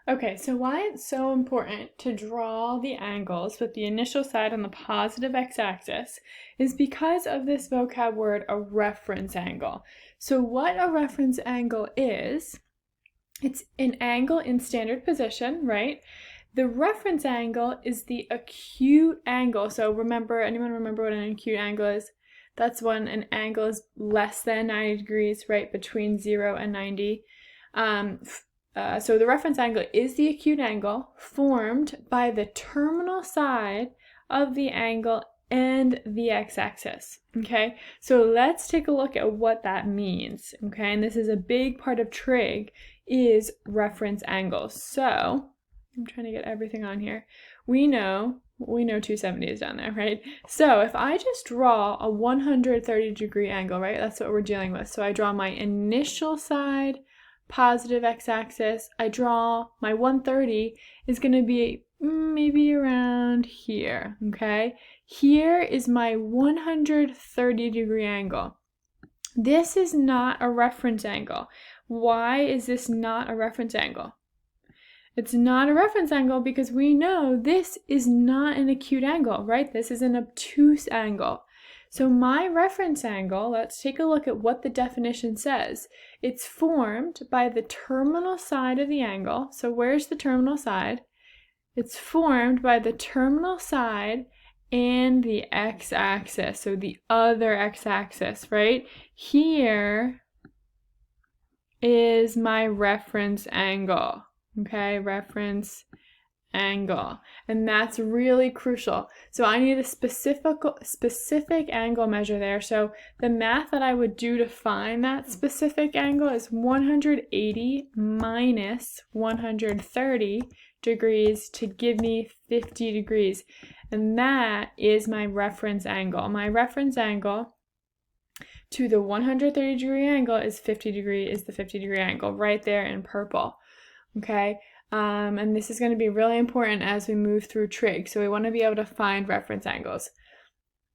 Okay, so why it's so important to draw the angles with the initial side on the positive x-axis is because of this vocab word, a reference angle. So what a reference angle is, it's an angle in standard position, right? The reference angle is the acute angle. So remember, anyone remember what an acute angle is? That's when an angle is less than 90 degrees, right, between 0 and 90. So the reference angle is the acute angle formed by the terminal side of the angle and the x-axis, okay? So let's take a look at what that means, okay? And this is a big part of trig, is reference angles. So I'm trying to get everything on here. We know 270 is down there, right? So if I just draw a 130 degree angle, right? That's what we're dealing with. So I draw my initial side, positive x-axis. I draw my 130 is going to be maybe around here, okay? Here is my 130 degree angle. This is not a reference angle. Why is this not a reference angle? It's not a reference angle because we know this is not an acute angle, right? This is an obtuse angle. So my reference angle, let's take a look at what the definition says. It's formed by the terminal side of the angle. So where's the terminal side? It's formed by the terminal side and the x-axis, so the other x-axis, right? Here is my reference angle, okay? Reference angle, and that's really crucial. So I need a specific angle measure there. So the math that I would do to find that specific angle is 180 minus 130 degrees to give me 50 degrees, and that is my reference angle. My reference angle to the 130 degree angle is the 50 degree angle right there in purple, okay? And this is going to be really important as we move through trig. So we want to be able to find reference angles.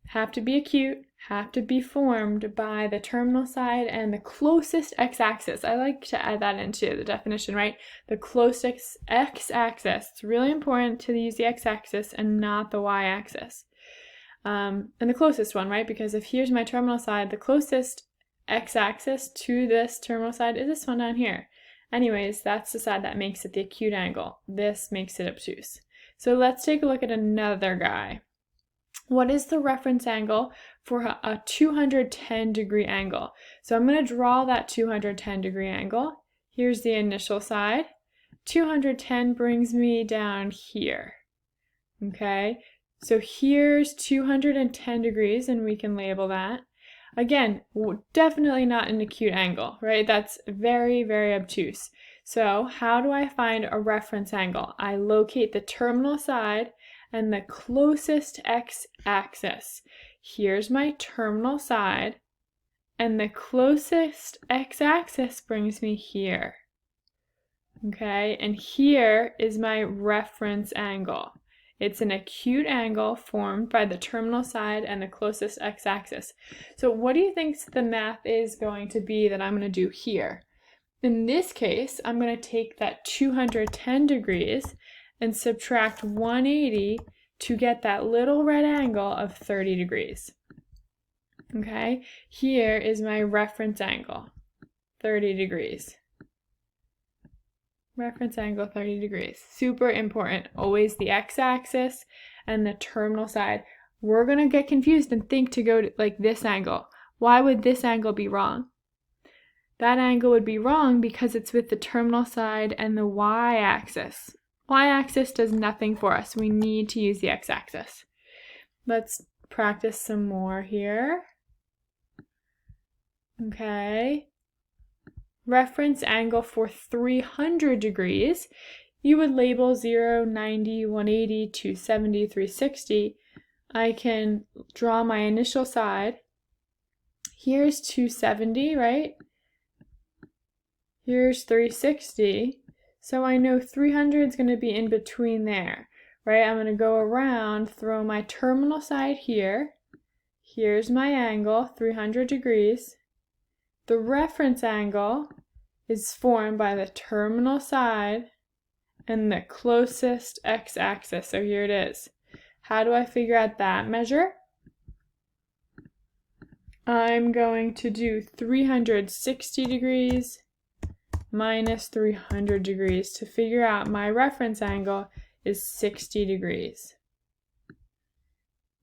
Have to be acute, have to be formed by the terminal side and the closest x-axis. I like to add that into the definition, right? The closest x-axis. It's really important to use the x-axis and not the y-axis. And the closest one, right? Because if here's my terminal side, the closest x-axis to this terminal side is this one down here. Anyways, that's the side that makes it the acute angle. This makes it obtuse. So let's take a look at another guy. What is the reference angle for a 210 degree angle? So I'm going to draw that 210 degree angle. Here's the initial side. 210 brings me down here. Okay, so here's 210 degrees, and we can label that. Again, definitely not an acute angle, right? That's very, very obtuse. So how do I find a reference angle? I locate the terminal side and the closest x-axis. Here's my terminal side, and the closest x-axis brings me here. Okay, and here is my reference angle. It's an acute angle formed by the terminal side and the closest x-axis. So what do you think the math is going to be that I'm going to do here? In this case, I'm going to take that 210 degrees and subtract 180 to get that little red angle of 30 degrees. Okay, here is my reference angle, 30 degrees. Reference angle 30 degrees. Super important. Always the x-axis and the terminal side. We're going to get confused and think to go to like this angle. Why would this angle be wrong? That angle would be wrong because it's with the terminal side and the y-axis. Y-axis does nothing for us. We need to use the x-axis. Let's practice some more here. Okay. Reference angle for 300 degrees, you would label 0, 90, 180, 270, 360. I can draw my initial side. Here's 270, right? Here's 360. So I know 300 is going to be in between there, right? I'm going to go around, throw my terminal side here. Here's my angle, 300 degrees. The reference angle is formed by the terminal side and the closest x-axis. So here it is. How do I figure out that measure? I'm going to do 360 degrees minus 300 degrees to figure out my reference angle is 60 degrees.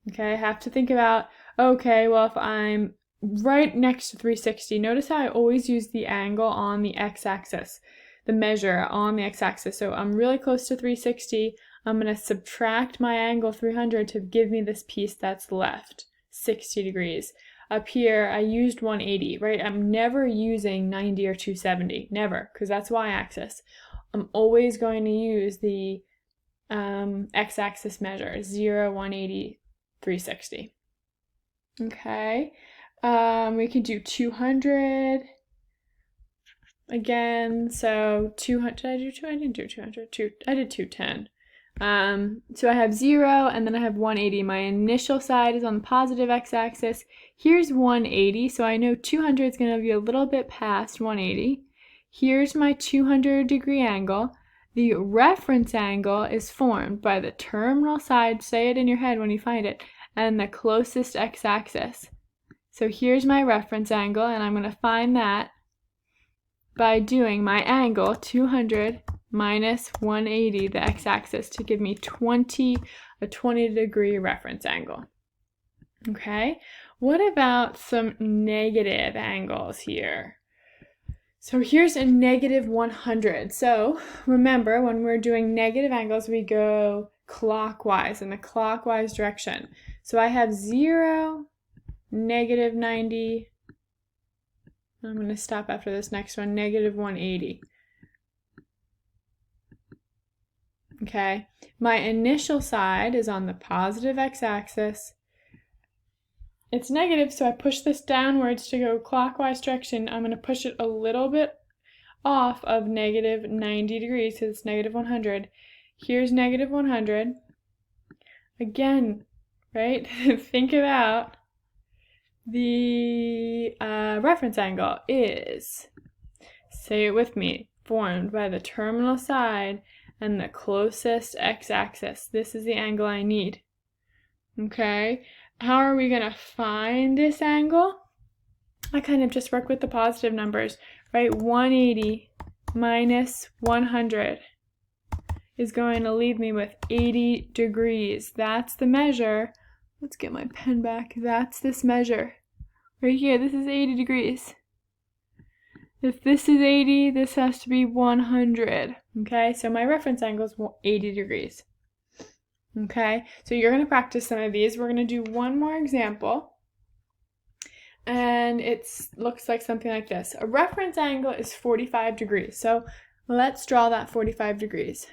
Okay, I have to think about, okay, well, if I'm right next to 360, notice how I always use the angle on the x-axis, the measure on the x-axis. So I'm really close to 360. I'm going to subtract my angle 300 to give me this piece that's left, 60 degrees. Up here, I used 180, right? I'm never using 90 or 270, never, because that's y-axis. I'm always going to use the x-axis measure, 0, 180, 360. Okay, we can do 200 again. So 200, did I do 200? I didn't do 200, I did 210. So I have 0 and then I have 180. My initial side is on the positive x-axis. Here's 180, so I know 200 is going to be a little bit past 180. Here's my 200 degree angle. The reference angle is formed by the terminal side, say it in your head when you find it, and the closest x-axis. So here's my reference angle, and I'm going to find that by doing my angle, 200 minus 180, the x-axis, to give me a 20 degree reference angle. Okay, what about some negative angles here? So here's a negative 100. So remember, when we're doing negative angles, we go clockwise, in the clockwise direction. So I have 0, negative 90. I'm going to stop after this next one, negative 180. Okay, my initial side is on the positive x-axis. It's negative, so I push this downwards to go clockwise direction. I'm going to push it a little bit off of negative 90 degrees, because it's negative 100. Here's negative 100. Again, right, think about the reference angle is, say it with me, formed by the terminal side and the closest x-axis. This is the angle I need. Okay, how are we going to find this angle? I kind of just work with the positive numbers, right? 180 minus 100 is going to leave me with 80 degrees. That's the measure. Let's get my pen back. That's this measure. Right here, this is 80 degrees. If this is 80, this has to be 100. Okay, so my reference angle is 80 degrees. Okay, so you're going to practice some of these. We're going to do one more example. And it looks like something like this. A reference angle is 45 degrees. So let's draw that 45 degrees.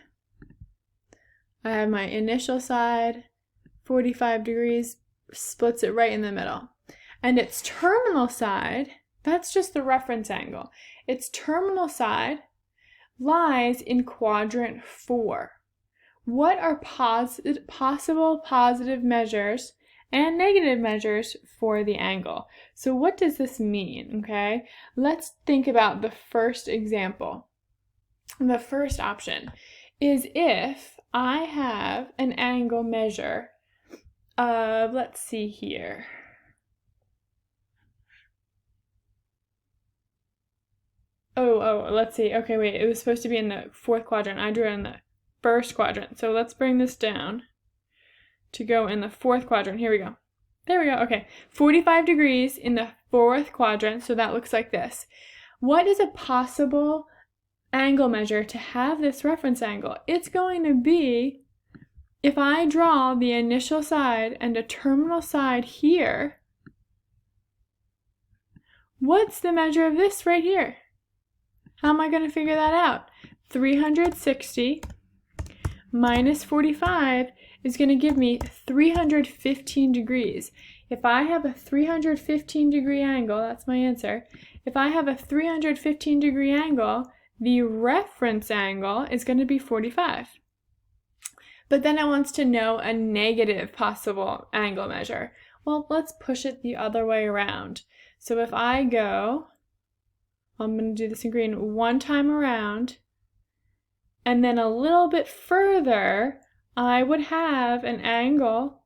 I have my initial side, 45 degrees, splits it right in the middle. And its terminal side, that's just the reference angle. Its terminal side lies in quadrant 4. What are possible positive measures and negative measures for the angle? So what does this mean, okay? Let's think about the first example. The first option is if I have an angle measure of, let's see here. Let's see. Okay, wait, it was supposed to be in the 4th quadrant. I drew it in the 1st quadrant. So let's bring this down to go in the 4th quadrant. Here we go. There we go. Okay, 45 degrees in the 4th quadrant. So that looks like this. What is a possible angle measure to have this reference angle? It's going to be, if I draw the initial side and a terminal side here, what's the measure of this right here? How am I going to figure that out? 360 minus 45 is going to give me 315 degrees. If I have a 315 degree angle, that's my answer. If I have a 315 degree angle, the reference angle is going to be 45. But then it wants to know a negative possible angle measure. Well, let's push it the other way around. So if I go, I'm going to do this in green, one time around, And then a little bit further, I would have an angle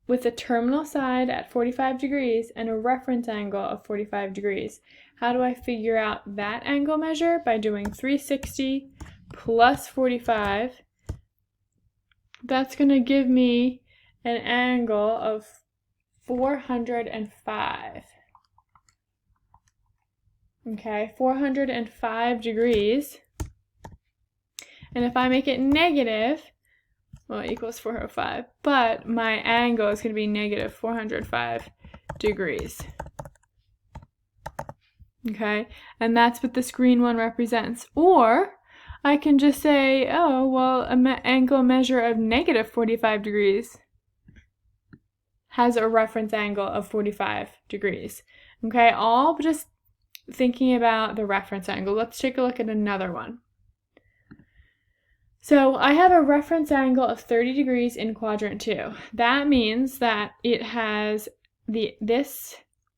with a terminal side at 45 degrees and a reference angle of 45 degrees. How do I figure out that angle measure? By doing 360 plus 45. That's going to give me an angle of 405. Okay, 405 degrees. And if I make it negative, well, it equals 405, but my angle is going to be negative 405 degrees. Okay, and that's what this green one represents. Or I can just say, oh, well, an angle measure of negative 45 degrees has a reference angle of 45 degrees. Okay, all just thinking about the reference angle. Let's take a look at another one. So I have a reference angle of 30 degrees in quadrant 2. That means that it has this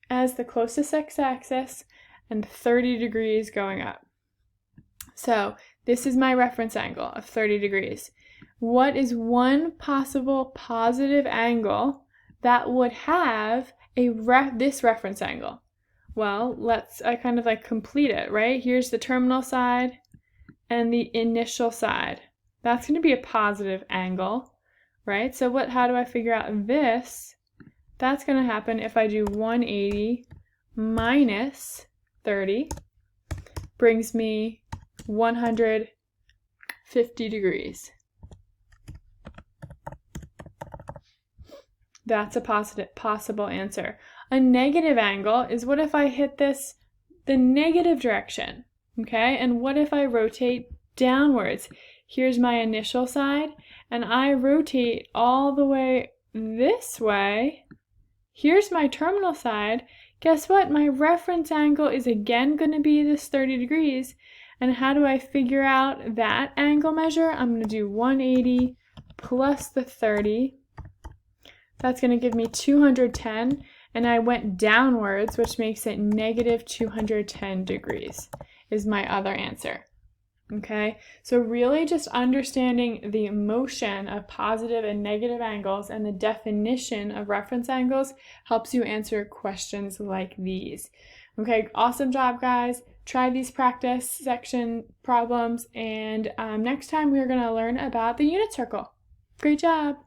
as the closest x-axis and 30 degrees going up. So this is my reference angle of 30 degrees. What is one possible positive angle that would have this reference angle? Well, I kind of like complete it, right? Here's the terminal side and the initial side. That's going to be a positive angle, right? So how do I figure out this? That's going to happen if I do 180 minus 30, brings me 150 degrees. That's a possible answer. A negative angle is what if I hit this the negative direction, okay? And what if I rotate downwards? Here's my initial side, and I rotate all the way this way. Here's my terminal side. Guess what? My reference angle is again going to be this 30 degrees. And how do I figure out that angle measure? I'm going to do 180 plus the 30. That's going to give me 210. And I went downwards, which makes it negative 210 degrees is my other answer. Okay, so really just understanding the motion of positive and negative angles and the definition of reference angles helps you answer questions like these. Okay, awesome job, guys. Try these practice section problems, and next time we're going to learn about the unit circle. Great job.